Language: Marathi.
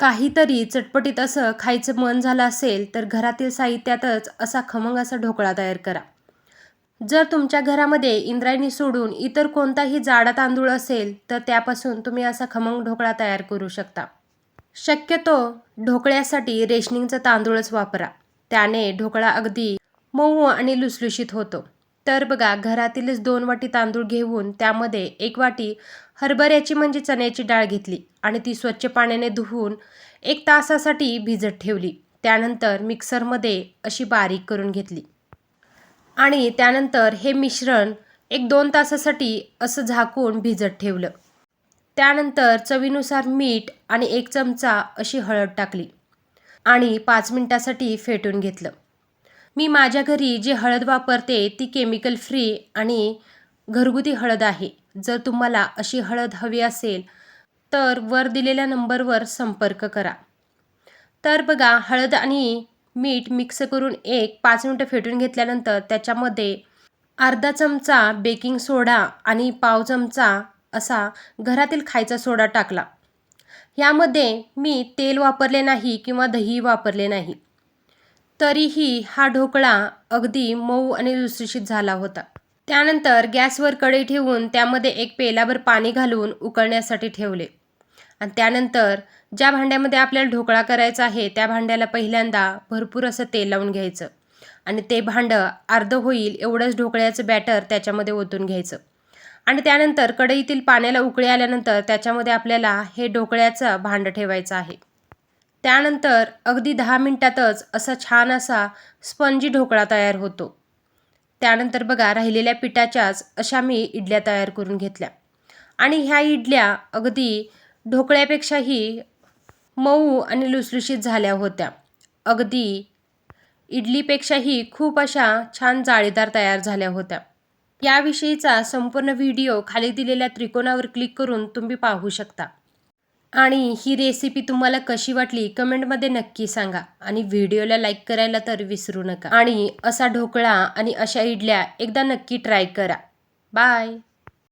काहीतरी चटपटीत असं खायचं मन झालं असेल तर घरातील साहित्यातच असा खमंग असा ढोकळा तयार करा. जर तुमच्या घरामध्ये इंद्रायणी सोडून इतर कोणताही जाडा तांदूळ असेल तर त्यापासून तुम्ही असा खमंग ढोकळा तयार करू शकता. शक्यतो ढोकळ्यासाठी रेशनिंगचा तांदूळच वापरा. त्याने ढोकळा अगदी मऊ आणि लुसलुशीत होतो. तर बघा, घरातीलच 2 वाटी तांदूळ घेऊन त्यामध्ये 1 वाटी हरभऱ्याची म्हणजे चण्याची डाळ घेतली आणि ती स्वच्छ पाण्याने धुवून 1 तासासाठी भिजत ठेवली. त्यानंतर मिक्सरमध्ये अशी बारीक करून घेतली आणि त्यानंतर हे मिश्रण 1-2 तासासाठी असं झाकून भिजत ठेवलं. त्यानंतर चवीनुसार मीठ आणि 1 चमचा अशी हळद टाकली आणि 5 मिनिटासाठी फेटून घेतलं. मी माझ्या घरी जी हळद वापरते ती केमिकल फ्री आणि घरगुती हळद आहे. जर तुम्हाला अशी हळद हवी असेल तर वर दिलेल्या नंबरवर संपर्क करा. तर बघा, हळद आणि मीठ मिक्स करून 5 मिनिटं फेटून घेतल्यानंतर त्याच्यामध्ये अर्धा चमचा बेकिंग सोडा आणि पाव चमचा असा घरातील खायचा सोडा टाकला. यामध्ये मी तेल वापरले नाही किंवा दही वापरले नाही. तरीही हा ढोकळा अगदी मऊ आणि लुसलुशीत झाला होता. त्यानंतर गॅसवर कढई ठेवून त्यामध्ये 1 पेलाभर पाणी घालून उकळण्यासाठी ठेवले आणि त्यानंतर ज्या भांड्यामध्ये आपल्याला ढोकळा करायचा आहे त्या भांड्याला पहिल्यांदा भरपूर असं तेल लावून घ्यायचं आणि ते भांडं अर्धं होईल एवढंच ढोकळ्याचं बॅटर त्याच्यामध्ये ओतून घ्यायचं आणि त्यानंतर कढईतील पाण्याला उकळी आल्यानंतर त्याच्यामध्ये आपल्याला हे ढोकळ्याचं भांडं ठेवायचं आहे. त्यानंतर अगदी 10 मिनिटातच असा छान असा स्पंजी ढोकळा तयार होतो. त्यानंतर बघा, राहिलेल्या पिठाच्याच अशा मी इडल्या तयार करून घेतल्या आणि ह्या इडल्या अगदी ढोकळ्यापेक्षाही मऊ आणि लुसलुशीत झाल्या होत्या. अगदी इडलीपेक्षाही खूप अशा छान जाळीदार तयार झाल्या होत्या. याविषयीचा संपूर्ण व्हिडिओ खाली दिलेल्या त्रिकोणावर क्लिक करून तुम्ही पाहू शकता. आणि ही रेसिपी तुम्हाला कशी वाटली कमेंटमध्ये नक्की सांगा आणि व्हिडिओला लाईक करायला तर विसरू नका. आणि असा ढोकळा आणि अशा इडल्या एकदा नक्की ट्राय करा. बाय.